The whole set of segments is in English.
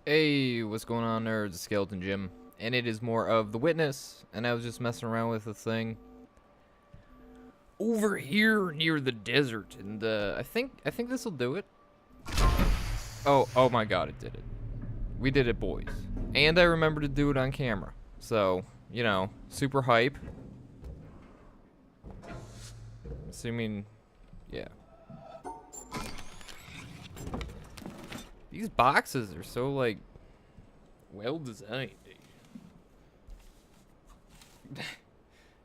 Hey, what's going on, nerds? It's SkeletonJim, and it is more of The Witness, and I was just messing around with the thing over here near the desert, and I think this will do it. Oh my God, it did it. We did it, boys. And I remember to do it on camera, so, you know, super hype. Assuming, yeah. These boxes are so, like, well designed.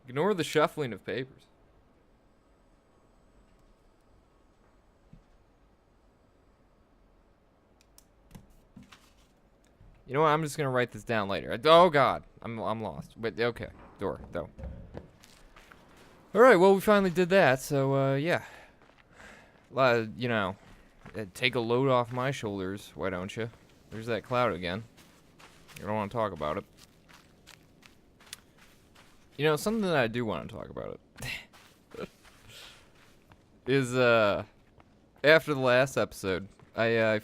Ignore the shuffling of papers. You know what? I'm just gonna write this down later. Oh God, I'm lost. But okay, door though. All right, well we finally did that. So yeah, you know, take a load off my shoulders. Why don't you? There's that cloud again. You don't want to talk about it. You know, something that I do want to talk about it is after the last episode, I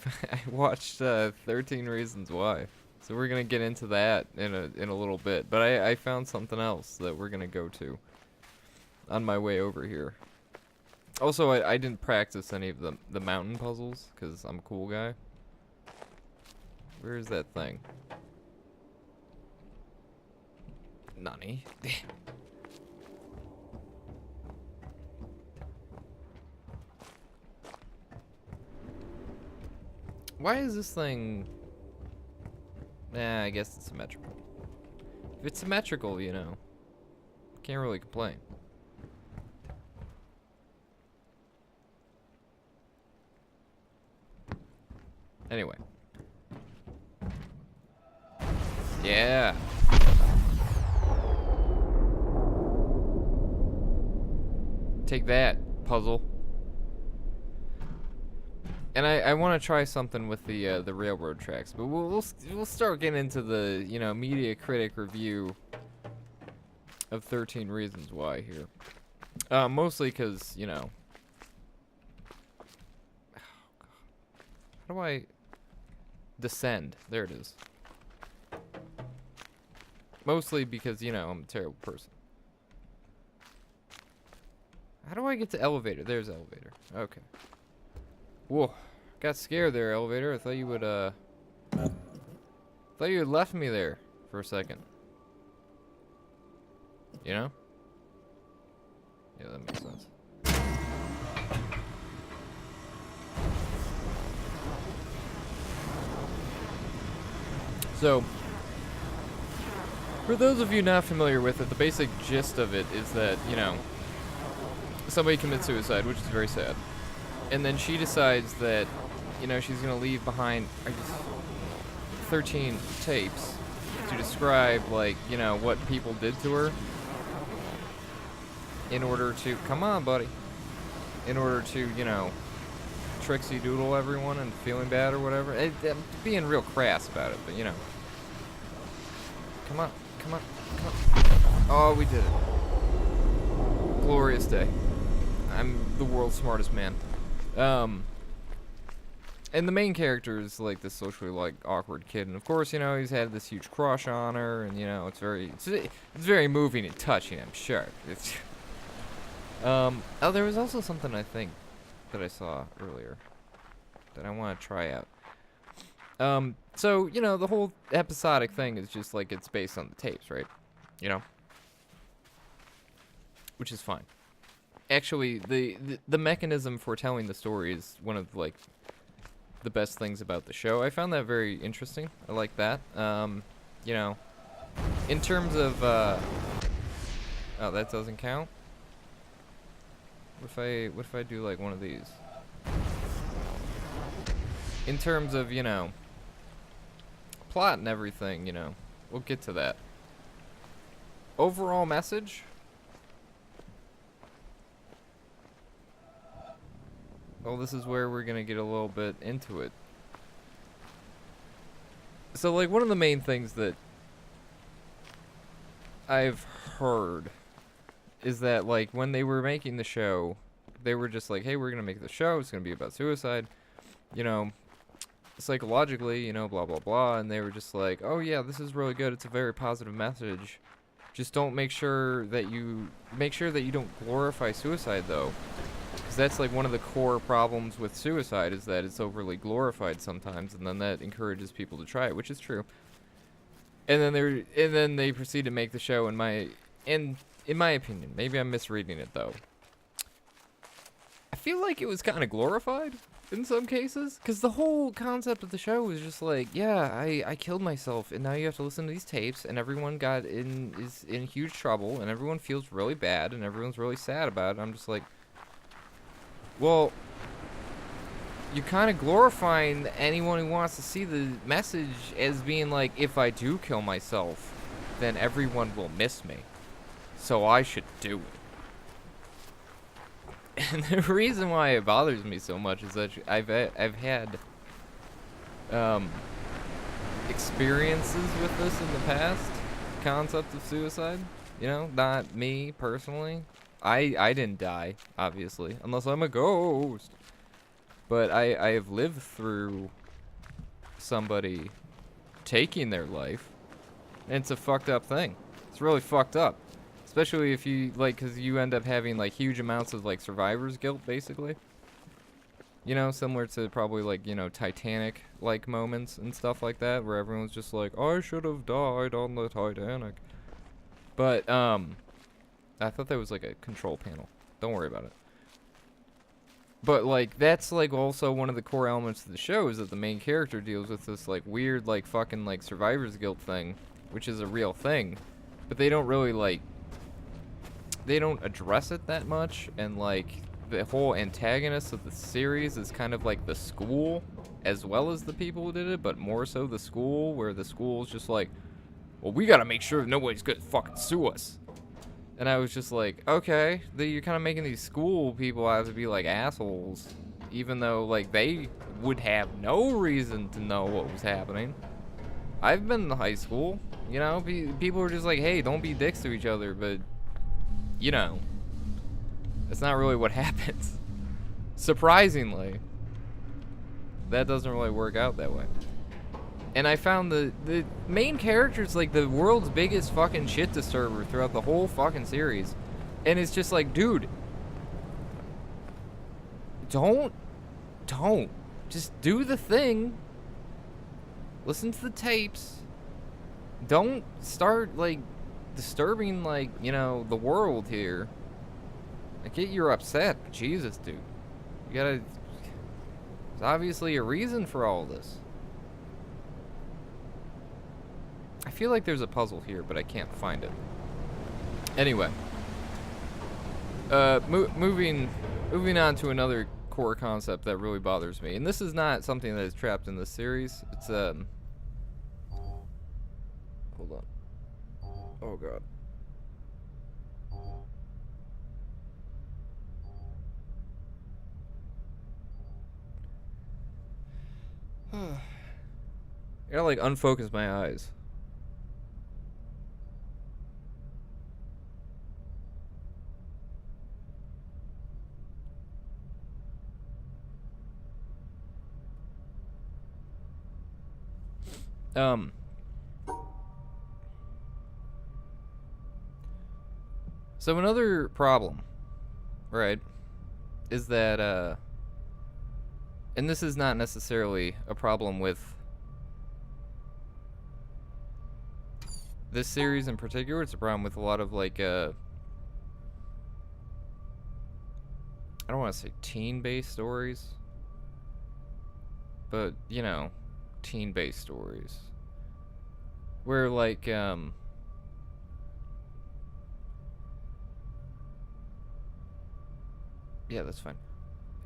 watched 13 Reasons Why. So we're gonna get into that in a little bit. But I found something else that we're gonna go to on my way over here. Also, I didn't practice any of the mountain puzzles because I'm a cool guy. Where is that thing? Nani? Why is this thing... Nah, I guess it's symmetrical. If it's symmetrical, you know, can't really complain. Anyway. Yeah. Take that, puzzle. And I want to try something with the railroad tracks, but we'll start getting into the, you know, media critic review of 13 Reasons Why here. Mostly because, you know, how do I descend? There it is. Mostly because, you know, I'm a terrible person. How do I get to elevator? There's elevator. Okay. Whoa. Got scared there, elevator. I thought you would, thought you had left me there for a second. You know? Yeah, that makes sense. So, for those of you not familiar with it, the basic gist of it is that, you know, somebody commits suicide, which is very sad. And then she decides that, you know, she's going to leave behind 13 tapes to describe, like, you know, what people did to her in order to, come on, buddy, in order to, you know, tricksy doodle everyone and feeling bad or whatever. I'm being real crass about it, but, you know. Come on, come on, come on. Oh, we did it. Glorious day. I'm the world's smartest man. And the main character is like this socially like awkward kid, and of course, you know, he's had this huge crush on her, and you know, it's very moving and touching, I'm sure. It's oh, there was also something I think that I saw earlier that I want to try out. So, you know, the whole episodic thing is just like it's based on the tapes, right? You know? Which is fine. Actually, the mechanism for telling the story is one of, like, the best things about the show. I found that very interesting. I like that. You know, in terms of, oh, that doesn't count? What if I do, like, one of these? In terms of, you know, plot and everything, you know, we'll get to that. Overall message? Well, this is where we're gonna get a little bit into it. So, like, one of the main things that I've heard is that, like, when they were making the show, they were just like, hey, we're gonna make the show, it's gonna be about suicide. You know, psychologically, you know, blah, blah, blah. And they were just like, oh, yeah, this is really good. It's a very positive message. Just don't make sure that you don't glorify suicide, though. Because that's like one of the core problems with suicide is that it's overly glorified sometimes. And then that encourages people to try it, which is true. And then they proceed to make the show in my opinion. Maybe I'm misreading it, though. I feel like it was kind of glorified in some cases, because the whole concept of the show was just like, yeah, I killed myself, and now you have to listen to these tapes, and everyone is in huge trouble, and everyone feels really bad, and everyone's really sad about it. I'm just like, well, you're kind of glorifying anyone who wants to see the message as being like, if I do kill myself, then everyone will miss me, so I should do it. And the reason why it bothers me so much is that I've had experiences with this in the past, concept of suicide. You know, not me personally. I didn't die, obviously, unless I'm a ghost. But I have lived through somebody taking their life, and it's a fucked up thing. It's really fucked up. Especially if you, like, because you end up having, like, huge amounts of, like, survivor's guilt, basically. You know, similar to probably, like, you know, Titanic-like moments and stuff like that, where everyone's just like, I should have died on the Titanic. But, I thought that was, like, a control panel. Don't worry about it. But, like, that's, like, also one of the core elements of the show is that the main character deals with this, like, weird, like, fucking, like, survivor's guilt thing, which is a real thing. But they don't really, like, they don't address it that much, and like the whole antagonist of the series is kind of like the school as well as the people who did it, but more so the school, where the school's just like, well, we gotta make sure nobody's gonna fucking sue us. And I was just like, okay, you're kind of making these school people out to be like assholes, even though like they would have no reason to know what was happening. I've been in high school, you know, people were just like, hey, don't be dicks to each other, but you know, that's not really what happens. Surprisingly, that doesn't really work out that way. And I found the main character's like the world's biggest fucking shit disturber throughout the whole fucking series. And it's just like, dude, don't. Just do the thing. Listen to the tapes. Don't start, like, disturbing, like, you know, the world here. I get you're upset, but Jesus, dude. You gotta... There's obviously a reason for all this. I feel like there's a puzzle here, but I can't find it. Anyway. Moving on to another core concept that really bothers me. And this is not something that is trapped in this series. It's, hold on. Oh, God. I gotta, like, unfocus my eyes. So another problem, right, is that, and this is not necessarily a problem with this series in particular, it's a problem with a lot of, like, I don't want to say teen-based stories, but, you know, teen-based stories, where, like, yeah, that's fine.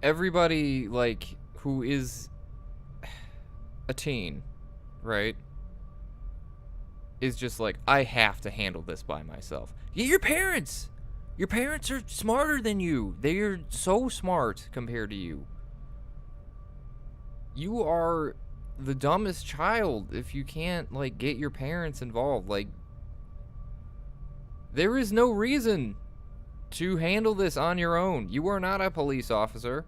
Everybody, like, who is a teen, right, is just like, I have to handle this by myself. Yeah, your parents are smarter than you. They are so smart compared to you. You are the dumbest child if you can't, like, get your parents involved. Like, there is no reason to handle this on your own. You are not a police officer.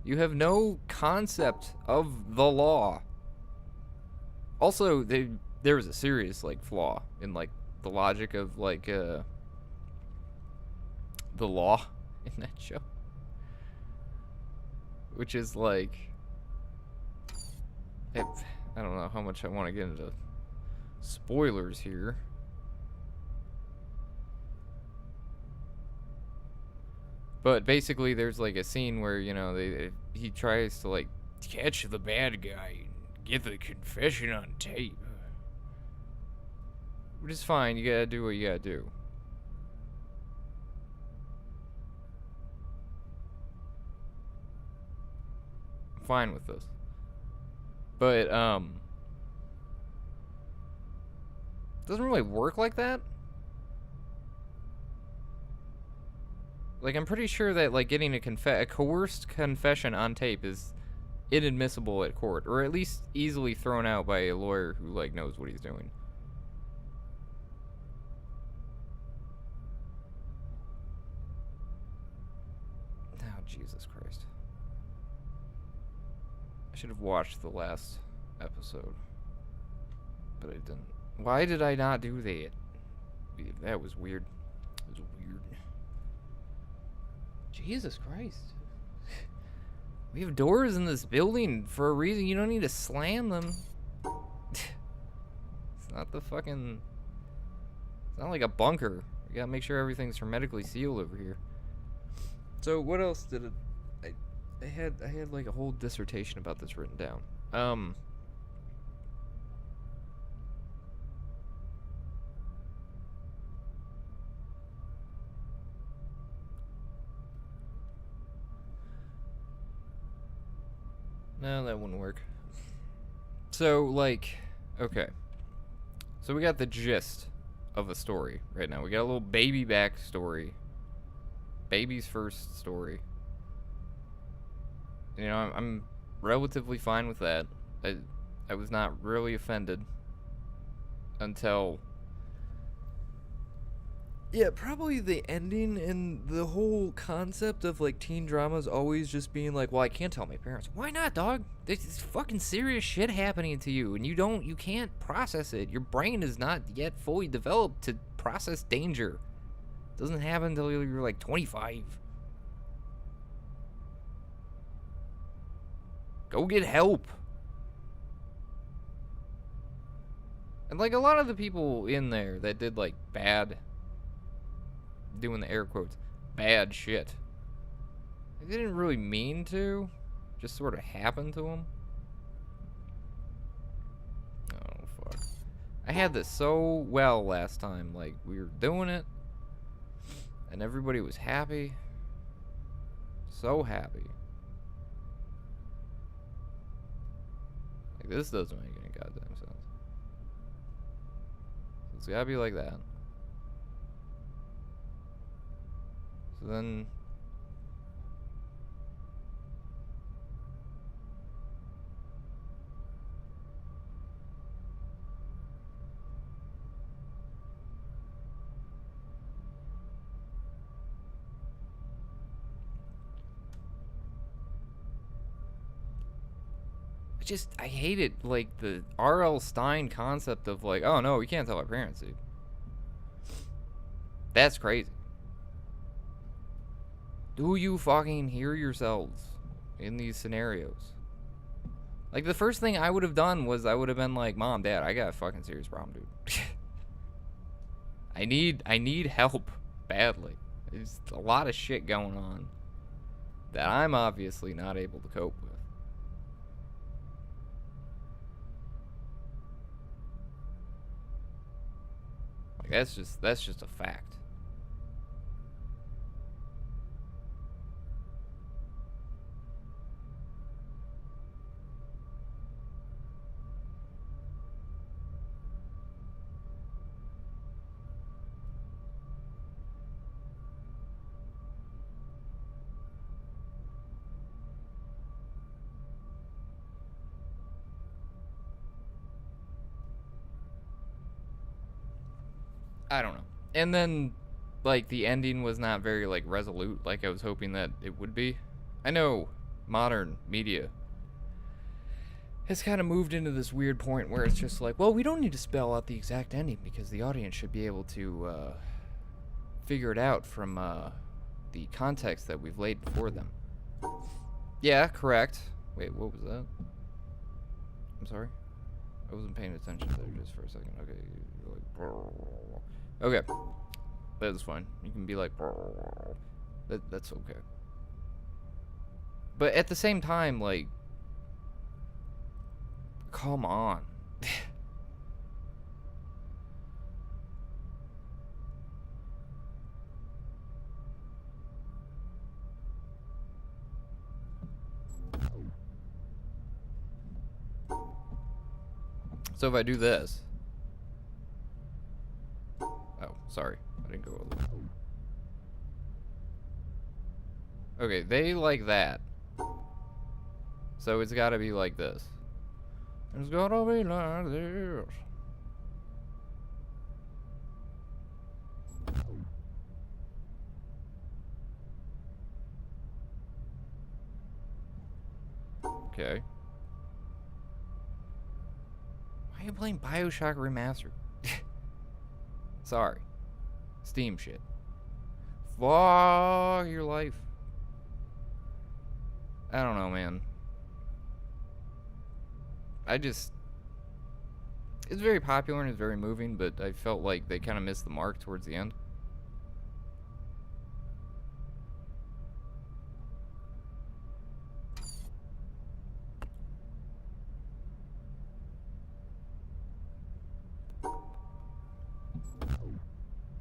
You have no concept of the law. Also, there was a serious like flaw in like the logic of like the law in that show, which is like I don't know how much I want to get into spoilers here. But basically, there's like a scene where, you know, he tries to like catch the bad guy and get the confession on tape. Which is fine, you gotta do what you gotta do. I'm fine with this. But, doesn't really work like that. Like, I'm pretty sure that, like, getting a coerced confession on tape is inadmissible at court, or at least easily thrown out by a lawyer who, like, knows what he's doing. Oh, Jesus Christ. I should have watched the last episode, but I didn't. Why did I not do that? That was weird. It was weird. Jesus Christ. We have doors in this building for a reason. You don't need to slam them. It's not the fucking... It's not like a bunker. You gotta make sure everything's hermetically sealed over here. So what else did it... I had like a whole dissertation about this written down. No, that wouldn't work. So, like, okay. So we got the gist of a story right now. We got a little baby backstory. Baby's first story. You know, I'm relatively fine with that. I was not really offended until... Yeah, probably the ending and the whole concept of, like, teen dramas always just being like, well, I can't tell my parents. Why not, dog? There's fucking serious shit happening to you, and you can't process it. Your brain is not yet fully developed to process danger. It doesn't happen until you're, like, 25. Go get help. And, like, a lot of the people in there that did, like, bad... doing the air quotes, bad shit. They didn't really mean to, just sort of happened to them. Oh, fuck. I had this so well last time, like, we were doing it, and everybody was happy. So happy. Like, this doesn't make any goddamn sense. It's gotta be like that. So then... I hate it, like, the R.L. Stine concept of, like, oh no, we can't tell our parents, dude. That's crazy. Do you fucking hear yourselves in these scenarios? Like, the first thing I would have done was I would have been like, Mom, Dad, I got a fucking serious problem, dude. I need help badly. There's a lot of shit going on that I'm obviously not able to cope with. Like, that's just a fact. I don't know. And then, like, the ending was not very, like, resolute, like I was hoping that it would be. I know modern media has kind of moved into this weird point where it's just like, well, we don't need to spell out the exact ending because the audience should be able to figure it out from the context that we've laid before them. Yeah, correct. Wait, what was that? I'm sorry. I wasn't paying attention there just for a second. Okay, like, okay, that is fine. You can be like, that's okay. But at the same time, like, come on. So if I do this. Oh, sorry. I didn't go over there. Okay, they like that. So it's gotta be like this. It's gotta be like this. Okay. Why are you playing BioShock Remastered? Sorry. Steam shit. Fuck your life. I don't know, man. It's very popular and it's very moving, but I felt like they kind of missed the mark towards the end.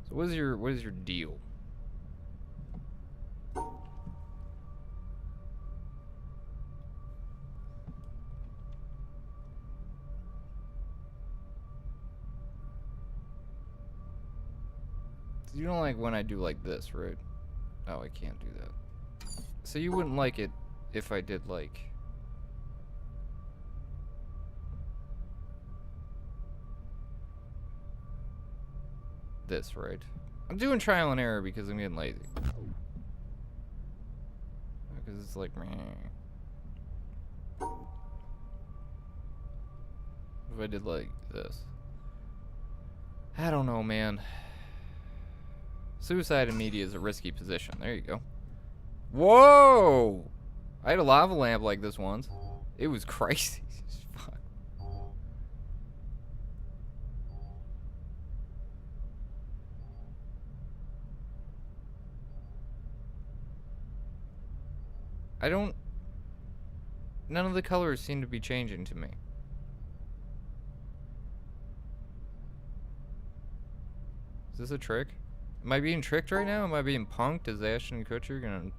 So what is your deal? You don't like when I do like this, right? Oh, I can't do that. So you wouldn't like it if I did like... this, right? I'm doing trial and error because I'm getting lazy. Because it's like... meh. If I did like this. I don't know, man. Suicide in media is a risky position. There you go. Whoa! I had a lava lamp like this once. It was crazy. Fuck. I don't... None of the colors seem to be changing to me. Is this a trick? Am I being tricked right now? Am I being punked? Is Ashton Kutcher gonna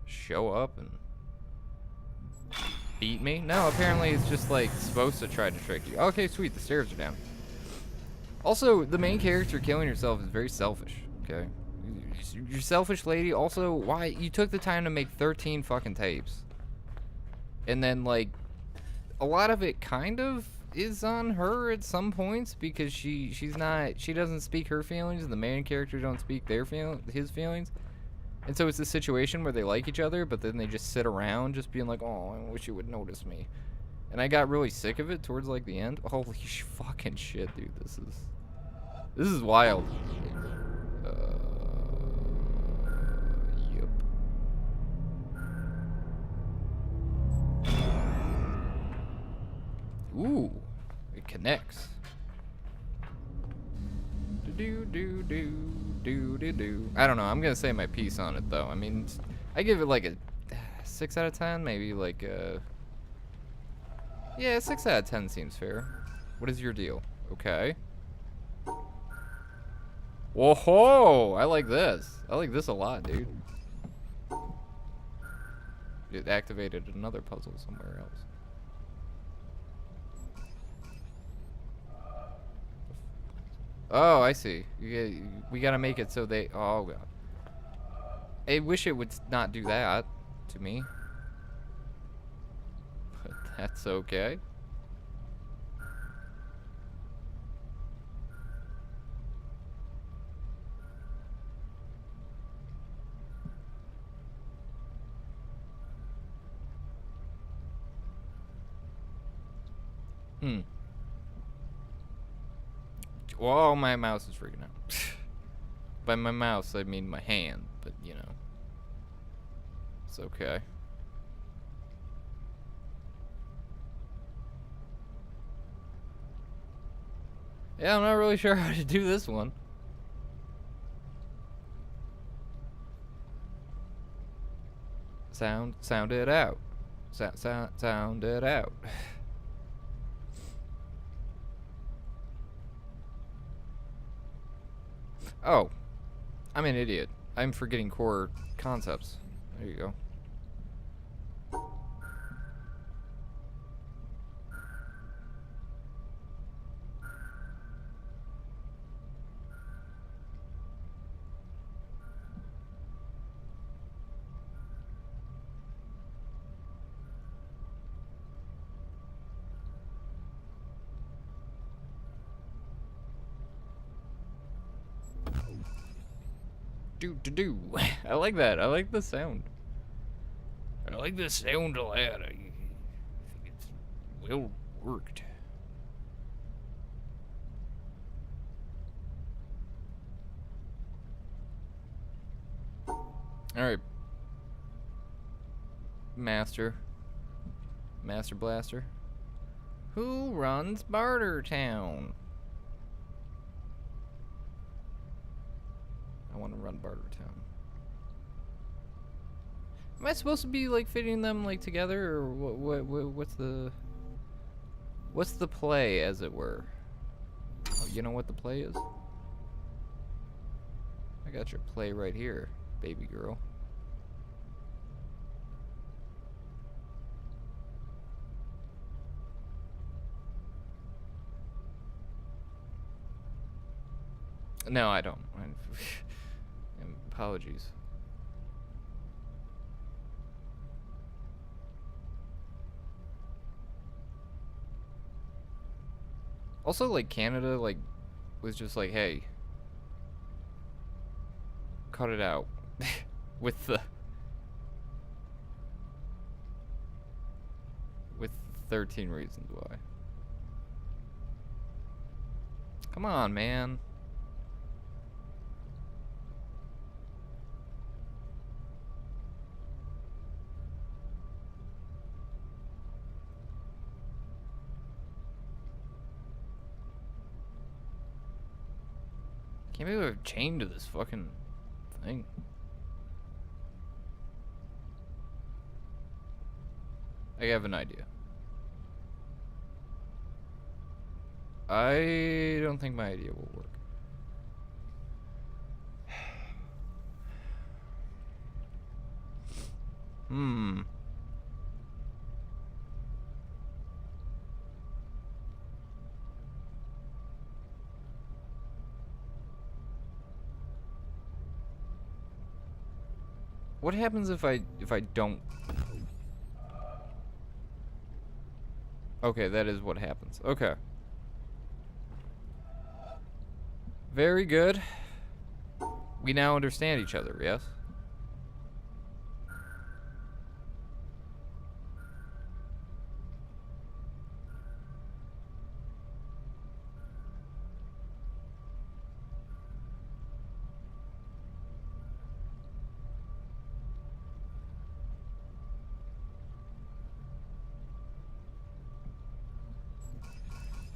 show up and beat me? No, apparently it's just like supposed to try to trick you. Okay, sweet, the stairs are down. Also, the main character killing herself is very selfish, okay? You're selfish, lady. Also, why? You took the time to make 13 fucking tapes. And then, like, a lot of it kind of is on her at some points because she doesn't speak her feelings and the main character don't speak his feelings, and so it's a situation where they like each other but then they just sit around just being like, oh, I wish you would notice me, and I got really sick of it towards like the end. Holy fucking shit, dude, this is wild. Yep. Ooh, it connects. Do. I don't know. I'm gonna say my piece on it though. I mean, I give it like a 6 out of 10, maybe like a... yeah, 6 out of 10 seems fair. What is your deal? Okay. Whoa! I like this. I like this a lot, dude. It activated another puzzle somewhere else. Oh, I see. We gotta make it so they... oh, God. I wish it would not do that to me. But that's okay. Hmm. Well, my mouse is freaking out. By my mouse, I mean my hand, but you know. It's okay. Yeah, I'm not really sure how to do this one. Sound it out. Sound it out. Oh, I'm an idiot. I'm forgetting core concepts. There you go. Do. I like that. I like the sound. I like the sound a lot. I think it's well worked. Alright. Master Blaster. Who runs Bartertown? I want to run Bartertown. Am I supposed to be like fitting them like together, or what's the play, as it were? Oh, you know what the play is? I got your play right here, baby girl. No, I don't. Apologies. Also, like, Canada, like, was just like, hey, cut it out. with 13 reasons why. Come on, man. Can't believe I've chained to this fucking thing. I have an idea. I don't think my idea will work. What happens if I don't? Okay, that is what happens. Okay. Very good. We now understand each other, yes?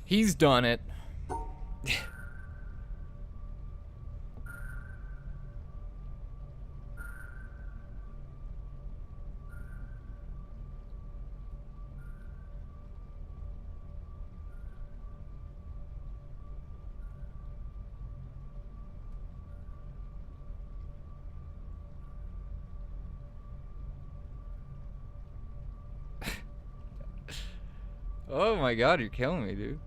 He's done it. Oh my god, you're killing me, dude.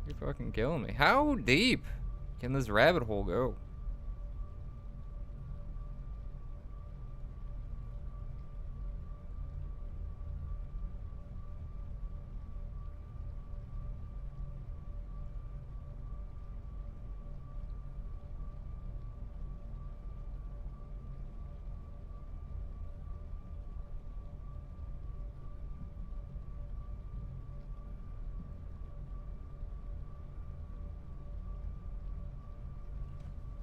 You're fucking killing me. How deep can this rabbit hole go?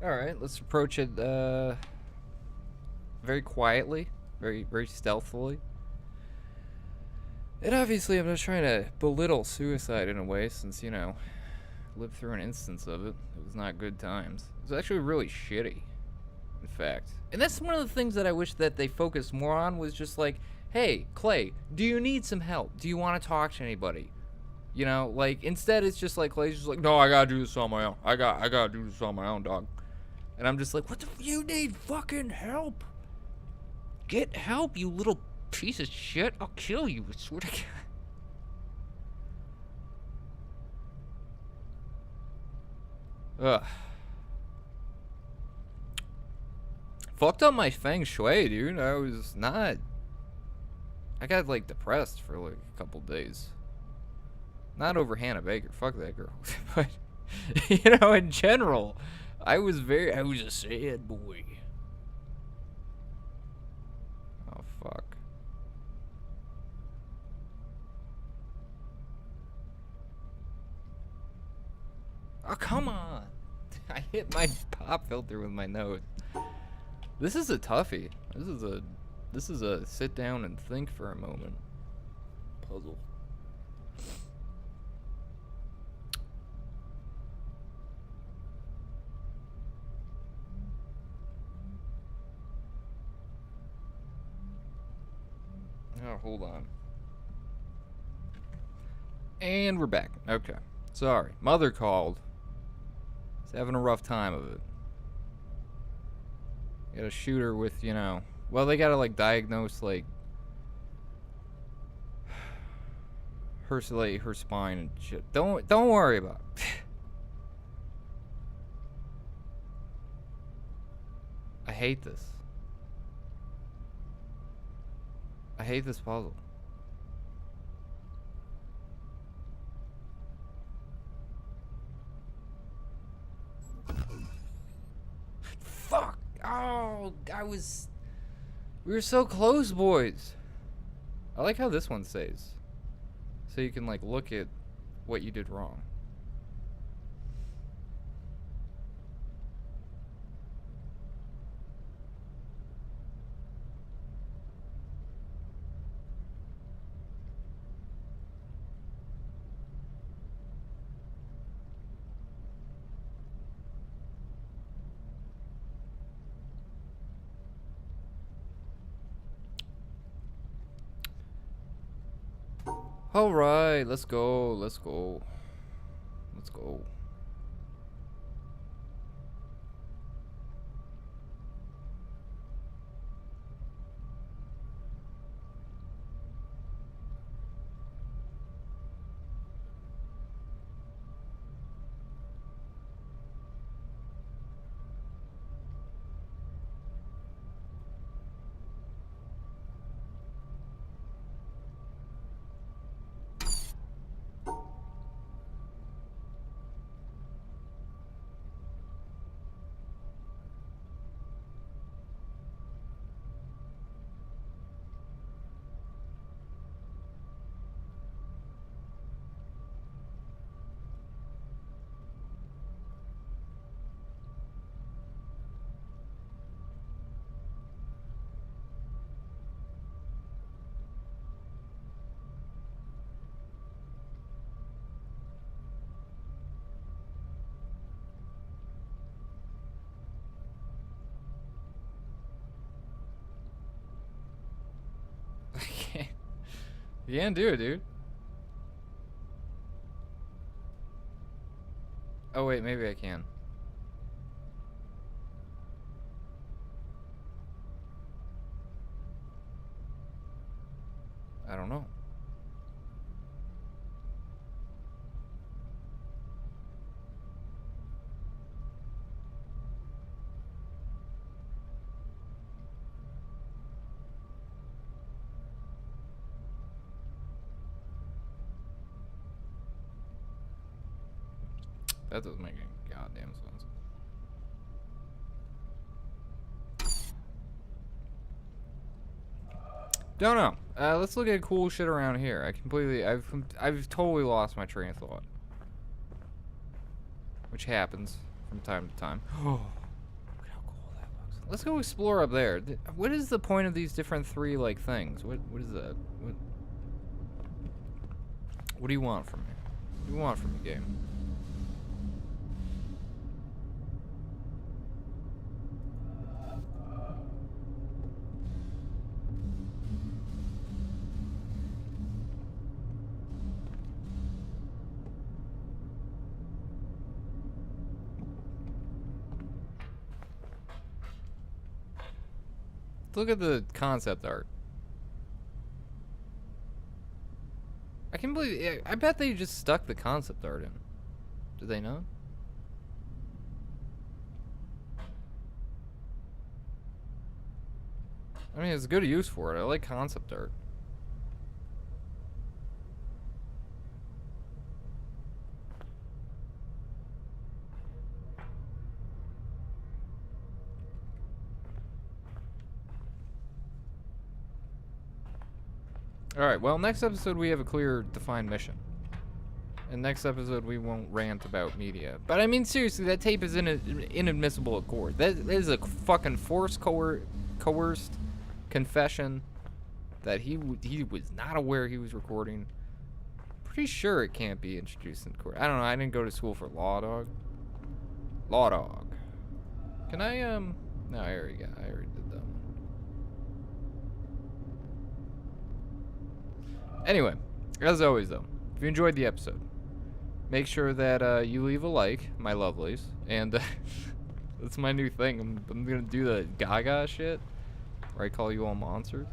Alright, let's approach it very quietly, very stealthily. And obviously I'm not trying to belittle suicide in a way, since, you know, lived through an instance of it. It was not good times. It was actually really shitty, in fact. And that's one of the things that I wish that they focused more on, was just like, hey, Clay, do you need some help? Do you want to talk to anybody? You know, like, instead it's just like, Clay's just like, no, I gotta do this on my own. I gotta do this on my own, dog. And I'm just like, what the you need fucking help? Get help, you little piece of shit. I'll kill you, I swear to God. Ugh. Fucked up my feng shui, dude. I was not... I got, like, depressed for, like, a couple days. Not over Hannah Baker. Fuck that girl. But, you know, in general, I was a sad boy. Oh, fuck. Oh, come on. I hit my pop filter with my nose. This is a toughie. This is a sit down and think for a moment puzzle. Oh, hold on. And we're back. Okay. Sorry. Mother called. She's having a rough time of it. Gotta shoot her with, you know... Well, they gotta, like, diagnose, like... her spine and shit. Don't worry about it. I hate this. I hate this puzzle. Fuck! Oh, we were so close, boys. I like how this one says. So you can, like, look at what you did wrong. All right, let's go. Let's go. Let's go. You can't do it, dude. Oh wait, maybe I can. I don't know. That doesn't make any goddamn sense. Don't know. Let's look at cool shit around here. I've totally lost my train of thought, which happens from time to time. Oh, Let's go explore up there. What is the point of these different 3 like things? What is that? What do you want from me? What do you want from me, game? Look at the concept art. I can't believe. I bet they just stuck the concept art in. Did they not? I mean, it's good use for it. I like concept art. Alright, well, next episode we have a clear, defined mission. And next episode we won't rant about media. But I mean, seriously, that tape is inadmissible at court. That is a fucking forced, coerced confession that he was not aware he was recording. Pretty sure it can't be introduced in court. I don't know, I didn't go to school for law, dog. Law dog. Can I, no, I already did that one. Anyway, as always though, if you enjoyed the episode, make sure that you leave a like, my lovelies, and that's my new thing. I'm gonna do the Gaga shit, where I call you all monsters.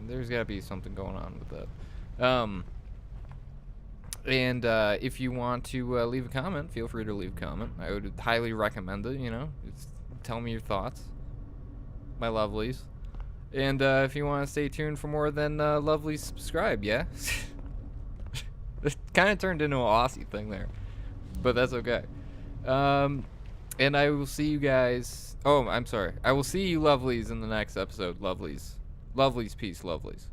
There's gotta be something going on with that. And if you want to leave a comment, feel free to leave a comment. I would highly recommend it, you know. Just tell me your thoughts, my lovelies. And if you want to stay tuned for more, then lovely subscribe, yeah? It kind of turned into an Aussie thing there, but that's okay. And I will see you guys. Oh, I'm sorry. I will see you lovelies in the next episode, lovelies. Lovelies, peace, lovelies.